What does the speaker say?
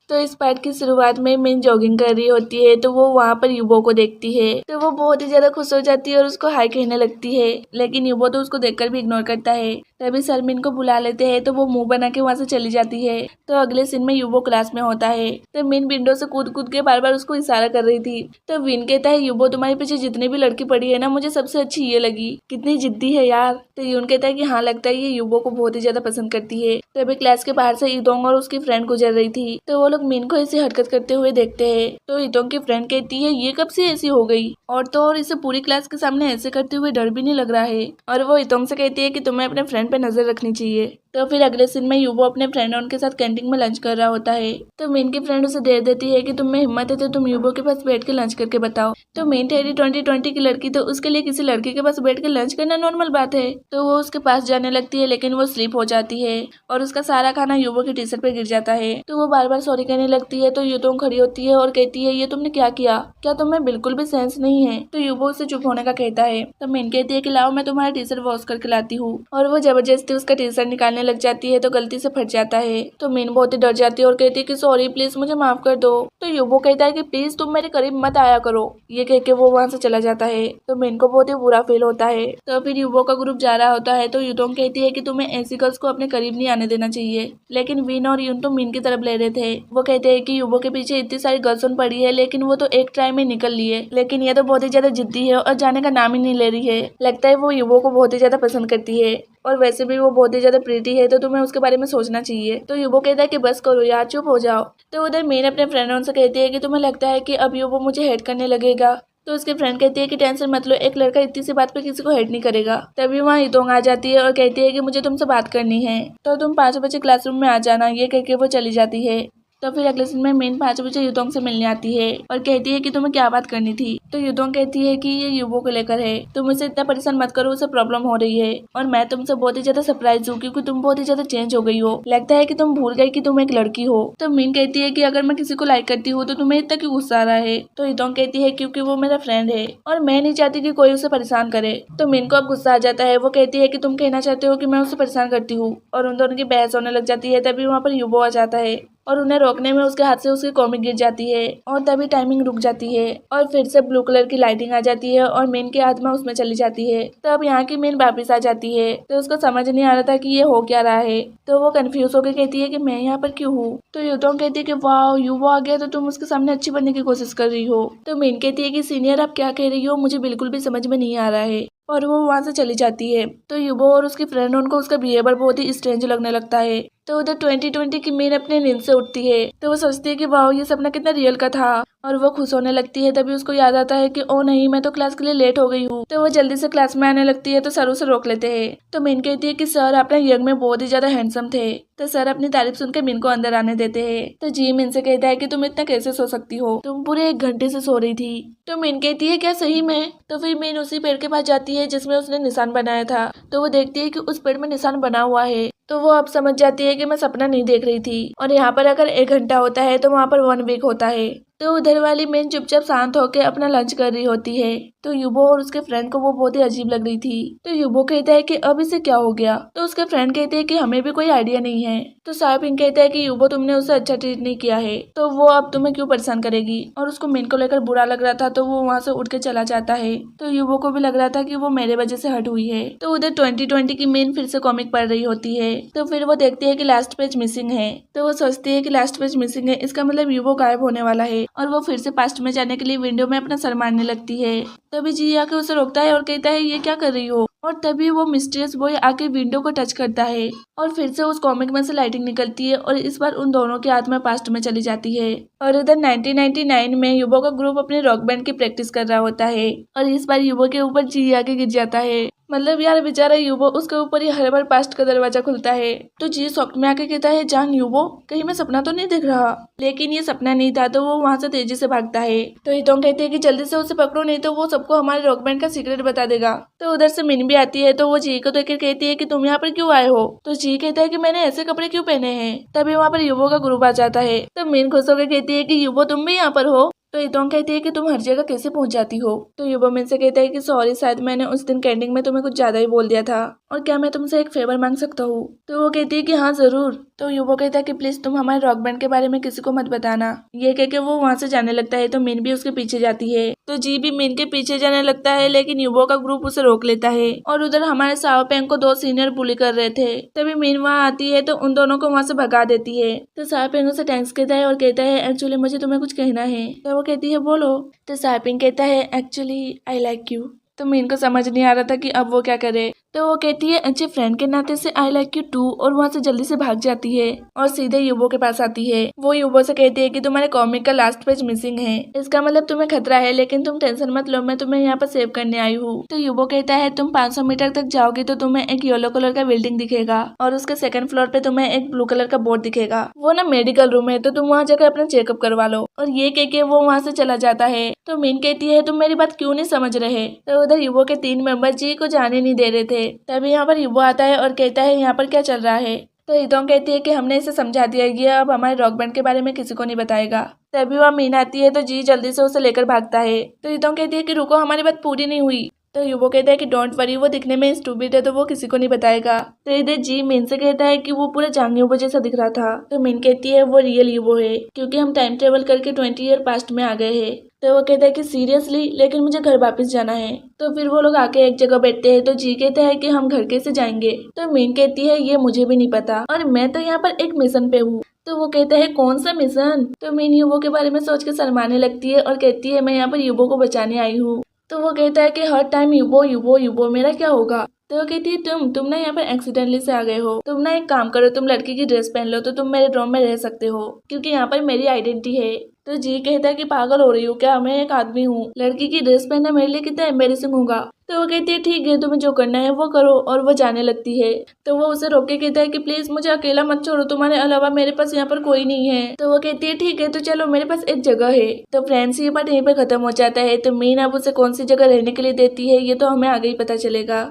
तो इस पार्ट की शुरुआत में मिन जॉगिंग कर रही होती है तो वो वहाँ पर युबो को देखती है तो वो बहुत ही ज्यादा खुश हो जाती है और उसको हाई कहने लगती है, लेकिन युबो तो उसको देखकर भी इग्नोर करता है। तभी सर मिन को बुला लेते हैं तो वो मुंह बना के वहाँ से चली जाती है। तो अगले सीन में युबो क्लास में होता है तो मिन विंडो से कूद कूद के बार बार उसको इशारा कर रही थी। तो विन कहता है युबो तुम्हारे पीछे जितनी भी लड़की पड़ी है ना, मुझे सबसे अच्छी ये लगी, कितनी जिद्दी है यार। तो यून कहता है कि हाँ लगता है ये युबो को बहुत ही ज्यादा पसंद करती है। तो अभी क्लास के बाहर से इदोंग और उसकी फ्रेंड गुजर रही थी तो वो लोग मिन को ऐसी हरकत करते हुए देखते हैं। तो इदोंग की फ्रेंड कहती है ये कब से ऐसी हो गई, और तो और इसे पूरी क्लास के सामने ऐसे करते हुए डर भी नहीं लग रहा है। और वो इदोंग से कहती है कि तुम्हें अपने फ्रेंड पे नजर रखनी चाहिए। तो फिर अगले सीन में युबो अपने फ्रेंड और उनके साथ कैंटीन में लंच कर रहा होता है। तो मेन की फ्रेंड उसे दे देती है कि तुम में हिम्मत है तो तुम युबो के पास बैठ के लंच करके बताओ। तो मेन ठहरी 2020 की लड़की, तो उसके लिए किसी लड़की के पास बैठ के लंच करना नॉर्मल बात है। तो वो उसके पास जाने लगती है लेकिन वो स्लीप हो जाती है और उसका सारा खाना युबो की टी शर्ट पे गिर जाता है। तो वो बार बार सॉरी कहने लगती है तो युतोंग खड़ी होती है और कहती है ये तुमने क्या किया, क्या तुम्हें बिल्कुल भी सेंस नहीं है। तो युबो उसे चुप होने का कहता है। तो मेन कहती है कि लाओ मैं तुम्हारा टी शर्ट वॉश करके लाती हूँ, और वो जबरदस्ती उसका टी शर्ट निकालने लग जाती है तो गलती से फट जाता है। तो मीन बहुत ही डर जाती है और कहती है कि सॉरी प्लीज मुझे माफ कर दो। तो युबो कहता है कि प्लीज तुम मेरे करीब मत आया करो। ये कह के वो वहाँ से चला जाता है। तो मीन को बहुत ही बुरा फील होता है। तो फिर युबो का ग्रुप जा रहा होता है तो युतोंग कहती है कि तुम्हें ऐसी गर्ल्स को अपने करीब नहीं आने देना चाहिए, लेकिन विन और यून तो मीन की तरफ ले रहे थे। वो कहते हैं कि युबो के पीछे इतनी सारी गर्ल्स पड़ी है लेकिन वो तो एक ट्राई में निकल लिए, लेकिन ये तो बहुत ही ज्यादा जिद्दी है और जाने का नाम ही नहीं ले रही है। लगता है वो युबो को बहुत ही ज्यादा पसंद करती है और वैसे भी वो बहुत ही ज्यादा प्रीटी है तो तुम्हें उसके बारे में सोचना चाहिए। तो युबो कहता है कि बस करो यार, चुप हो जाओ। तो उधर मीन अपने फ्रेंडों से कहती है कि तुम्हें लगता है कि अब युबो मुझे हेट करने लगेगा। तो उसकी फ्रेंड कहती है कि टेंशन मत लो, एक लड़का इतनी सी बात पे किसी को हेट नहीं करेगा। तभी वहाँ इदोंग आ जाती है और कहती है कि मुझे तुमसे बात करनी है तो तुम 5 बजे क्लासरूम में आ जाना। ये कह के वो चली जाती है। तो फिर अगले दिन में मीन 5 बजे युतोंग से मिलने आती है और कहती है कि तुम्हें क्या बात करनी थी। तो युतोंग कहती है कि ये युबो को लेकर है, तुम उसे इतना परेशान मत करो, उसे प्रॉब्लम हो रही है और मैं तुमसे बहुत ही ज्यादा सरप्राइज हूँ क्योंकि तुम बहुत ही ज्यादा चेंज हो गई हो, लगता है कि तुम भूल गई कि तुम एक लड़की हो। तो मीन कहती है कि अगर मैं किसी को लाइक करती हूँ तो तुम्हें इतना क्यों गुस्सा आ रहा है। तो युतोंग कहती है क्योंकि वो मेरा फ्रेंड है और मैं नहीं चाहती कि कोई उसे परेशान करे। तो मीन को अब गुस्सा आ जाता है। वो कहती है कि तुम कहना चाहते हो कि मैं उसे परेशान करती हूँ, और उन दोनों की बहस होने लग जाती है। तभी वहाँ पर युबो आ जाता है और उन्हें रोकने में उसके हाथ से उसकी कॉमिक गिर जाती है और तभी टाइमिंग रुक जाती है और फिर से ब्लू कलर की लाइटिंग आ जाती है और मेन की आत्मा उसमें चली जाती है। तो अब यहाँ की मेन वापिस आ जाती है तो उसको समझ नहीं आ रहा था कि ये हो क्या रहा है। तो वो कंफ्यूज होकर कहती है कि मैं यहाँ पर क्यों हूँ। तो युतोंग कहती है कि वाह युवो आ गया तो तुम उसके सामने अच्छी बनने की कोशिश कर रही हो। तो मेन कहती है कि सीनियर आप क्या कह रही हो, मुझे बिल्कुल भी समझ में नहीं आ रहा है, और वो वहाँ से चली जाती है। तो युबो और उसकी फ्रेंड उनको उसका बिहेवियर बहुत ही स्ट्रेंज लगने लगता है। तो उधर 2020 की मीन अपने नींद से उठती है तो वो सोचती है कि वाह ये सपना कितना रियल का था, और वो खुश होने लगती है। तभी उसको याद आता है कि ओ नहीं, मैं तो क्लास के लिए लेट हो गई हूँ। तो वो जल्दी से क्लास में आने लगती है तो सर उसे रोक लेते हैं। तो मीन कहती है कि सर आप ना यंग में बहुत ही ज्यादा हैंडसम थे। तो सर अपनी तारीफ सुनकर मीन को अंदर आने देते हैं। तो जी मीन से कहता है कि तुम इतना कैसे सो सकती हो, तुम पूरे 1 घंटे से सो रही थी। तो मीन कहती है क्या सही में। तो फिर मीन उसी पेड़ के पास जाती है जिसमें उसने निशान बनाया था। तो वो देखती है कि उस पेड़ में निशान बना हुआ है। तो वो अब समझ जाती है कि मैं सपना नहीं देख रही थी, और यहाँ पर अगर 1 घंटा होता है तो वहाँ पर 1 वीक होता है। तो उधर वाली मेन चुपचाप शांत होकर अपना लंच कर रही होती है। तो युबो और उसके फ्रेंड को वो बहुत ही अजीब लग रही थी। तो युबो कहता है कि अब इसे क्या हो गया। तो उसके फ्रेंड कहते हैं कि हमें भी कोई आइडिया नहीं है। तो साइपिंग कहता है कि युबो तुमने उसे अच्छा ट्रीट नहीं किया है तो वो अब तुम्हें क्यों परेशान करेगी, और उसको मेन को लेकर बुरा लग रहा था तो वो वहाँ से उठ के चला जाता है। तो युबो को भी लग रहा था कि वो मेरे वजह से हट हुई है। तो उधर 2020 की मेन फिर से कॉमिक पढ़ रही होती है। तो फिर वो देखती है कि लास्ट पेज मिसिंग है। तो वो सोचती है कि लास्ट पेज मिसिंग है, इसका मतलब युबो गायब होने वाला है, और वो फिर से पास्ट में जाने के लिए विंडो में अपना सर मारने लगती है। तभी जी आके उसे रोकता है और कहता है ये क्या कर रही हो, और तभी वो मिस्टीरियस बॉय आके विंडो को टच करता है और फिर से उस कॉमिक में से लाइटिंग निकलती है और इस बार उन दोनों की आत्मा पास्ट में चली जाती है। और उधर 1999 में युबो का ग्रुप अपने रॉक बैंड की प्रैक्टिस कर रहा होता है और इस बार युबो के ऊपर जी आके गिर जाता है। मतलब यार बेचारा युबो, उसके ऊपर ही हर बार पास्ट का दरवाजा खुलता है। तो जी शॉक में आके कहता है जान युबो, कहीं मैं सपना तो नहीं देख रहा। लेकिन ये सपना नहीं था तो वो वहाँ से तेजी से भागता है। तो हितोंग कहती है कि जल्दी से उसे पकड़ो नहीं तो वो सबको हमारे रॉक बैंड का सीक्रेट बता देगा। तो उधर से मिन भी आती है तो वो जी को देखकर कहती है कि तुम यहाँ पर क्यों आए हो। तो जी कहता है कि मैंने ऐसे कपड़े क्यों पहने हैं। तभी वहाँ पर युबो का ग्रुप आ जाता है। तो मिन खुश होकर कहती है कि युबो तुम भी यहाँ पर हो। तो इतोंग कहती है कि तुम हर जगह कैसे पहुंच जाती हो। तो युबो मिन से कहता है कि सॉरी, शायद मैंने उस दिन कैंटीन में तुम्हें कुछ ज्यादा ही बोल दिया था, और क्या मैं तुमसे एक फेवर मांग सकता हूँ। तो वो कहती है कि हाँ जरूर। तो युबो कहता है कि प्लीज तुम हमारे रॉक बैंड के बारे में किसी को मत बताना। ये कह के वो वहाँ से जाने लगता है। तो मिन भी उसके पीछे जाती है। तो जी भी मिन के पीछे जाने लगता है, लेकिन युबो का ग्रुप उसे रोक लेता है। और उधर हमारे साओपेंग को 2 सीनियर बुली कर रहे थे। तभी मिन वहाँ आती है तो उन दोनों को वहाँ से भगा देती है। तो साओपेंग उसे थैंक्स कहता है और कहता है एक्चुअली मुझे तुम्हें कुछ कहना है। तो वो कहती है बोलो। तो साओपेंग कहता है एक्चुअली आई लाइक यू। तो मिन को समझ नहीं आ रहा था कि अब वो क्या करे। तो वो कहती है अच्छे फ्रेंड के नाते से आई लाइक यू टू, और वहाँ से जल्दी से भाग जाती है और सीधे युबो के पास आती है। वो युबो से कहती है कि तुम्हारे कॉमिक का लास्ट पेज मिसिंग है, इसका मतलब तुम्हें खतरा है, लेकिन तुम टेंशन मत लो, मैं तुम्हें यहाँ पर सेव करने आई हूँ। तो युबो कहता है तुम 500 मीटर तक जाओगी तो तुम्हें एक येलो कलर का बिल्डिंग दिखेगा, और उसके 2nd फ्लोर पे तुम्हें एक ब्लू कलर का बोर्ड दिखेगा। वो ना मेडिकल रूम है, तो तुम वहाँ जाकर अपना चेकअप करवा लो। और ये कह के वो वहाँ से चला जाता है। तो मिन कहती है तुम मेरी बात क्यों नहीं समझ रहे। तो उधर युबो के 3 मेंबर जी को जाने नहीं दे रहे थे। तभी यहाँ पर युबो आता है और कहता है यहाँ पर क्या चल रहा है। तो इतोंग कहती है कि हमने इसे समझा दिया, ये अब हमारे रॉक बैंड के बारे में किसी को नहीं बताएगा। तभी वह मीन आती है तो जी जल्दी से उसे लेकर भागता है। तो इतोंग कहती है कि रुको, हमारी बात पूरी नहीं हुई। तो युबो कहता है कि डोंट वरी, वो दिखने में स्टूपिड है तो वो किसी को नहीं बताएगा। तो इधर जी मिन से कहता है कि वो पूरा चांग युबो जैसा दिख रहा था। तो मिन कहती है वो रियल युबो है, क्योंकि हम टाइम ट्रेवल करके 20 ईयर पास्ट में आ गए हैं। तो वो कहता है कि सीरियसली, लेकिन मुझे घर वापस जाना है। तो फिर वो लोग आके एक जगह बैठते हैं। तो जी कहता है कि हम घर कैसे जाएंगे। तो मिन कहती है ये मुझे भी नहीं पता, और मैं तो यहाँ पर एक मिशन पे हूँ। तो वो कहता है कौन सा मिशन। तो मिन युबो के बारे में सोच के शर्माने लगती है और कहती है मैं यहाँ पर युबो को बचाने आई हूँ। तो वो कहता है कि हर टाइम युबो युबो युबो, मेरा क्या होगा। तो वो कहती है तुम ना यहाँ पर एक्सीडेंटली से आ गए हो। तुम ना एक काम करो, तुम लड़की की ड्रेस पहन लो तो तुम मेरे रूम में रह सकते हो, क्योंकि यहाँ पर मेरी आइडेंटिटी है। तो जी कहता है कि पागल हो रही हूँ क्या, मैं एक आदमी हूँ, लड़की की ड्रेस पहनना मेरे लिए कितना एम्बेरसिंग होगा। तो वो कहती है ठीक है, तुम्हें जो करना है वो करो, और वो जाने लगती है। तो वो उसे रोक के कहता है कि प्लीज मुझे अकेला मत छोड़ो, तुम्हारे अलावा मेरे पास यहाँ पर कोई नहीं है। तो वो कहती है ठीक है, तो चलो मेरे पास एक जगह है। तो फ्रेंड्स ये पार्ट यहीं पे खत्म हो जाता है। तो मीन अब उसे कौन सी जगह रहने के लिए देती है ये तो हमें आगे ही पता चलेगा।